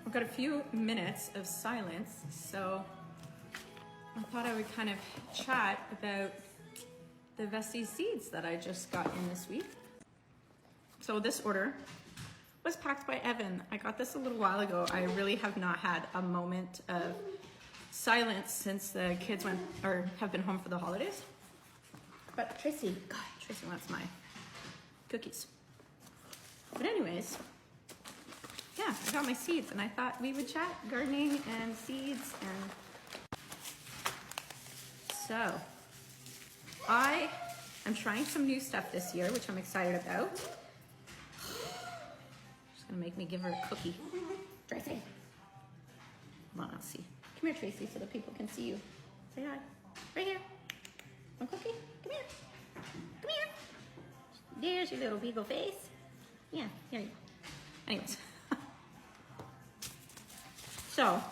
I've got a few minutes of silence, so I thought I would kind of chat about the Vessi seeds that I just got in this week. So this order was packed by Evan. I got this a little while ago. I really have not had a moment of silence since the kids went or have been home for the holidays. But Tracy wants my cookies. But anyways, yeah, I got my seeds and I thought we would chat gardening and seeds. And so I am trying some new stuff this year, which I'm excited about. She's gonna make me give her a cookie. Tracy. Come on, I'll see. Come here, Tracy, so that people can see you. Say hi. Right here. One cookie. Come here. Come here. There's your little beagle face. Yeah, here you go. Anyways. So,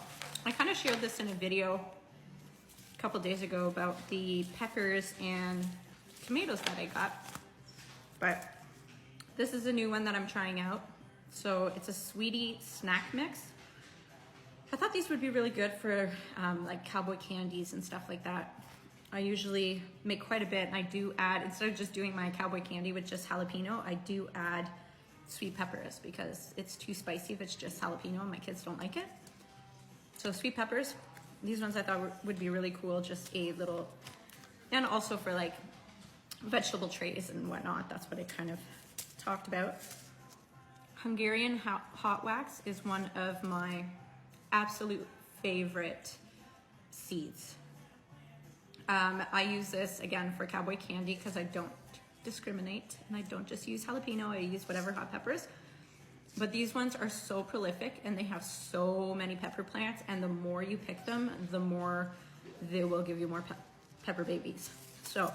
I kind of shared this in a video a couple days ago about the peppers and tomatoes that I got. But this is a new one that I'm trying out. So, it's a sweetie snack mix. I thought these would be really good for like cowboy candies and stuff like that. I usually make quite a bit, and I do add, instead of just doing my cowboy candy with just jalapeno, I do add sweet peppers because it's too spicy if it's just jalapeno and my kids don't like it. So sweet peppers, these ones I thought would be really cool, just a little, and also for like vegetable trays and whatnot. That's what I kind of talked about. Hungarian hot wax is one of my absolute favorite seeds. I use this again for cowboy candy because I don't discriminate and I don't just use jalapeno, I use whatever hot peppers. But these ones are so prolific and they have so many pepper plants, and the more you pick them, the more they will give you more pepper babies. So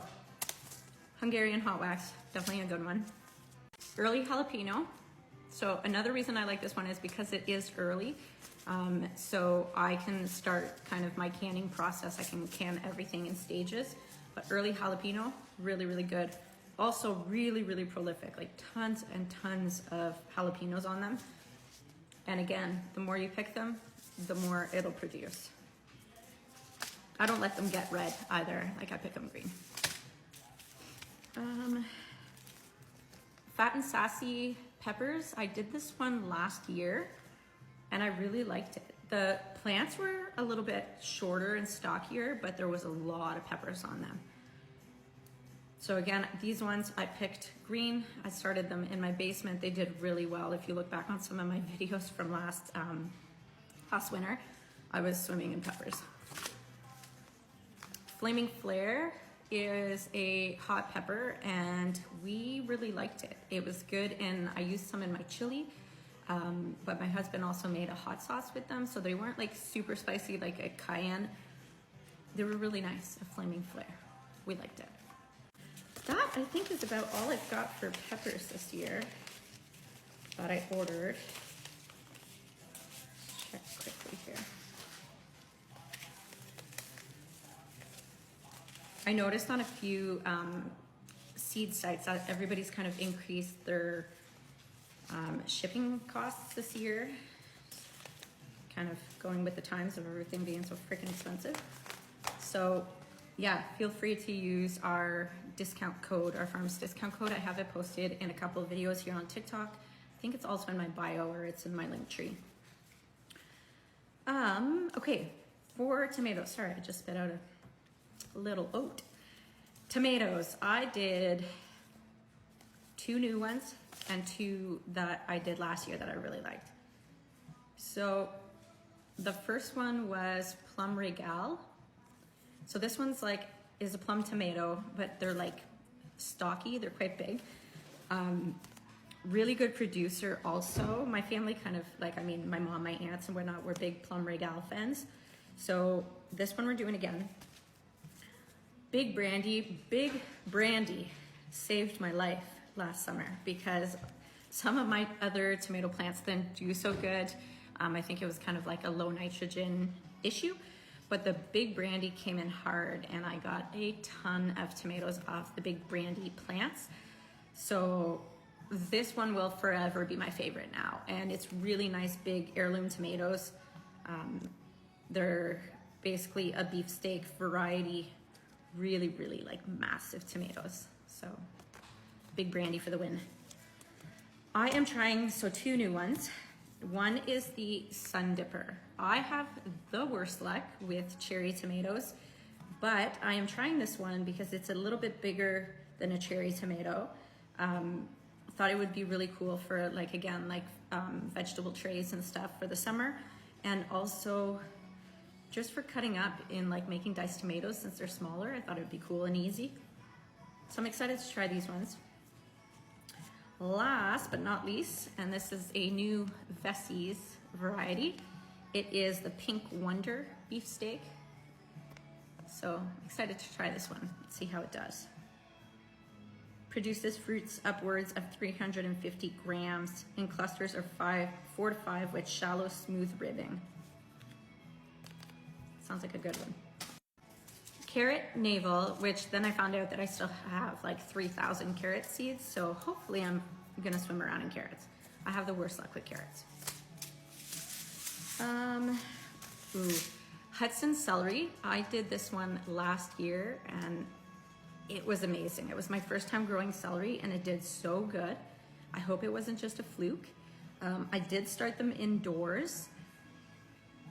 Hungarian hot wax, definitely a good one. Early jalapeno. So another reason I like this one is because it is early. So I can start kind of my canning process. I can can everything in stages, but early jalapeno, really, really good. Also really, really prolific, like tons and tons of jalapenos on them. And again, the more you pick them, the more it'll produce. I don't let them get red either, like I pick them green. Fat and Sassy peppers, I did this one last year and I really liked it. The plants were a little bit shorter and stockier, but there was a lot of peppers on them. So again, these ones I picked green. I started them in my basement. They did really well. If you look back on some of my videos from last winter, I was swimming in peppers. Flaming Flare is a hot pepper and we really liked it. It was good, and I used some in my chili, but my husband also made a hot sauce with them, so they weren't like super spicy like a cayenne. They were really nice, a Flaming Flare. We liked it. That, I think, is about all I've got for peppers this year that I ordered. Let's check quickly here. I noticed on a few seed sites that everybody's kind of increased their shipping costs this year. Kind of going with the times of everything being so freaking expensive. So yeah, feel free to use our discount code, our farm's discount code. I have it posted in a couple of videos here on TikTok. I think it's also in my bio or it's in my link tree. Okay, for tomatoes, sorry, I just spit out a little oat. Tomatoes, I did 2 new ones and 2 that I did last year that I really liked. So the first one was Plum Regal. So this one's like, is a plum tomato, but they're like stocky, they're quite big. Really good producer also. My family kind of like, I mean, my mom, my aunts and whatnot were big Plum Regal fans. So this one we're doing again. Big Brandy saved my life last summer because some of my other tomato plants didn't do so good. I think it was kind of like a low nitrogen issue. But the Big Brandy came in hard and I got a ton of tomatoes off the Big Brandy plants. So this one will forever be my favorite now. And it's really nice, big heirloom tomatoes. They're basically a beefsteak variety, really, really like massive tomatoes. So big brandy for the win. I am trying, so 2 new ones. One is the Sun Dipper. I have the worst luck with cherry tomatoes, but I am trying this one because it's a little bit bigger than a cherry tomato. Thought it would be really cool for like, again, like vegetable trays and stuff for the summer. And also just for cutting up in like making diced tomatoes, since they're smaller, I thought it would be cool and easy. So I'm excited to try these ones. Last but not least, and this is a new Vessi's variety. It is the Pink Wonder beefsteak. So excited to try this one, see how it does. Produces fruits upwards of 350 grams in clusters of 4 to 5 with shallow, smooth ribbing. Sounds like a good one. Carrot navel, which then I found out that I still have like 3,000 carrot seeds, so hopefully I'm gonna swim around in carrots. I have the worst luck with carrots. Hudson celery. I did this one last year and it was amazing. It was my first time growing celery and it did so good. I hope it wasn't just a fluke. I did start them indoors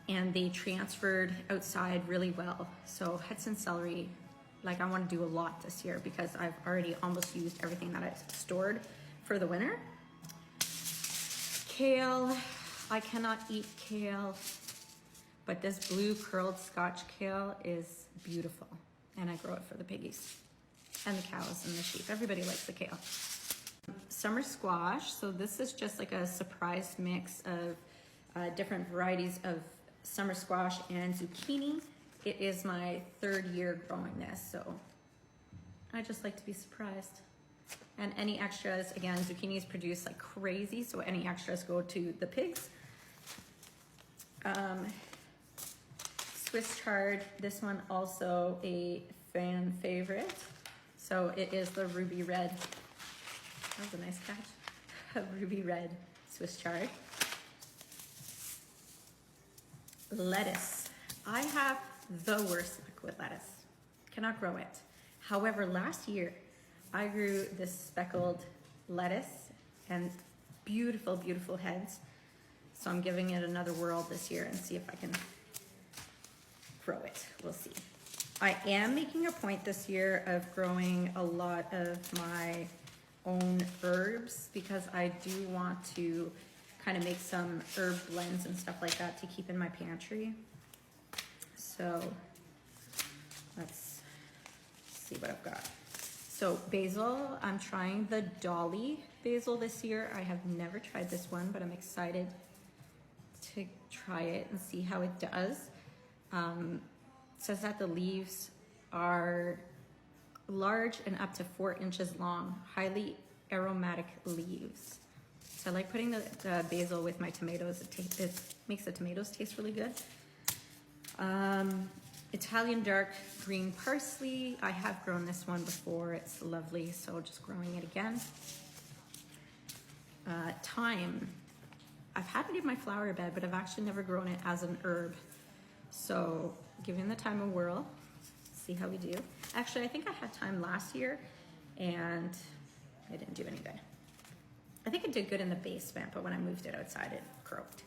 and they transferred outside really well. So Hudson celery, like I want to do a lot this year because I've already almost used everything that I stored for the winter. Kale, I cannot eat kale, but this blue curled Scotch kale is beautiful and I grow it for the piggies and the cows and the sheep. Everybody likes the kale. Summer squash, so this is just like a surprise mix of different varieties of summer squash and zucchini. It is my 3rd year growing this, so I just like to be surprised. And any extras, again, zucchinis produce like crazy, so any extras go to the pigs. Swiss chard, this one also a fan favorite. So it is the ruby red. That was a nice catch. A ruby red Swiss chard. Lettuce. I have the worst luck with lettuce. Cannot grow it. However, last year I grew this speckled lettuce and beautiful, beautiful heads. So I'm giving it another whirl this year and see if I can grow it. We'll see. I am making a point this year of growing a lot of my own herbs because I do want to kind of make some herb blends and stuff like that to keep in my pantry. So let's see what I've got. So basil, I'm trying the Dolly basil this year. I have never tried this one, but I'm excited to try it and see how it does. It says that the leaves are large and up to 4 inches long, highly aromatic leaves. So I like putting the basil with my tomatoes. It makes the tomatoes taste really good. Italian dark green parsley. I have grown this one before. It's lovely, so just growing it again. Thyme. I've had it in my flower bed, but I've actually never grown it as an herb. So giving the thyme a whirl, see how we do. Actually, I think I had thyme last year and it didn't do any good. I think it did good in the basement, but when I moved it outside, it croaked.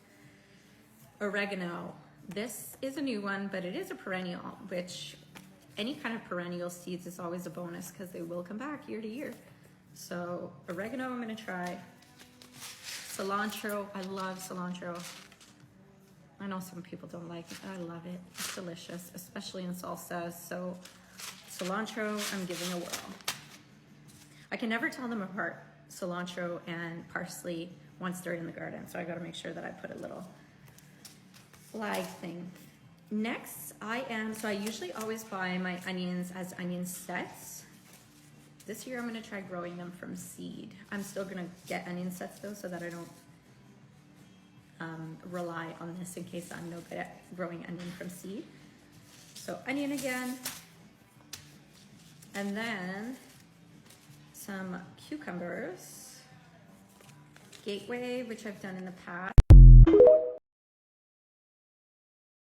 Oregano. This is a new one, but it is a perennial, which any kind of perennial seeds is always a bonus because they will come back year to year. So oregano, I'm gonna try. Cilantro, I love cilantro. I know some people don't like it, but I love it. It's delicious, especially in salsa. So cilantro, I'm giving a whirl. I can never tell them apart, cilantro and parsley, once they're in the garden. So I gotta make sure that I put a little flag thing. Next, so I usually always buy my onions as onion sets. This year I'm gonna try growing them from seed. I'm still gonna get onion sets though, so that I don't rely on this in case I'm no good at growing onion from seed. So onion again, and then some cucumbers. Gateway, which I've done in the past.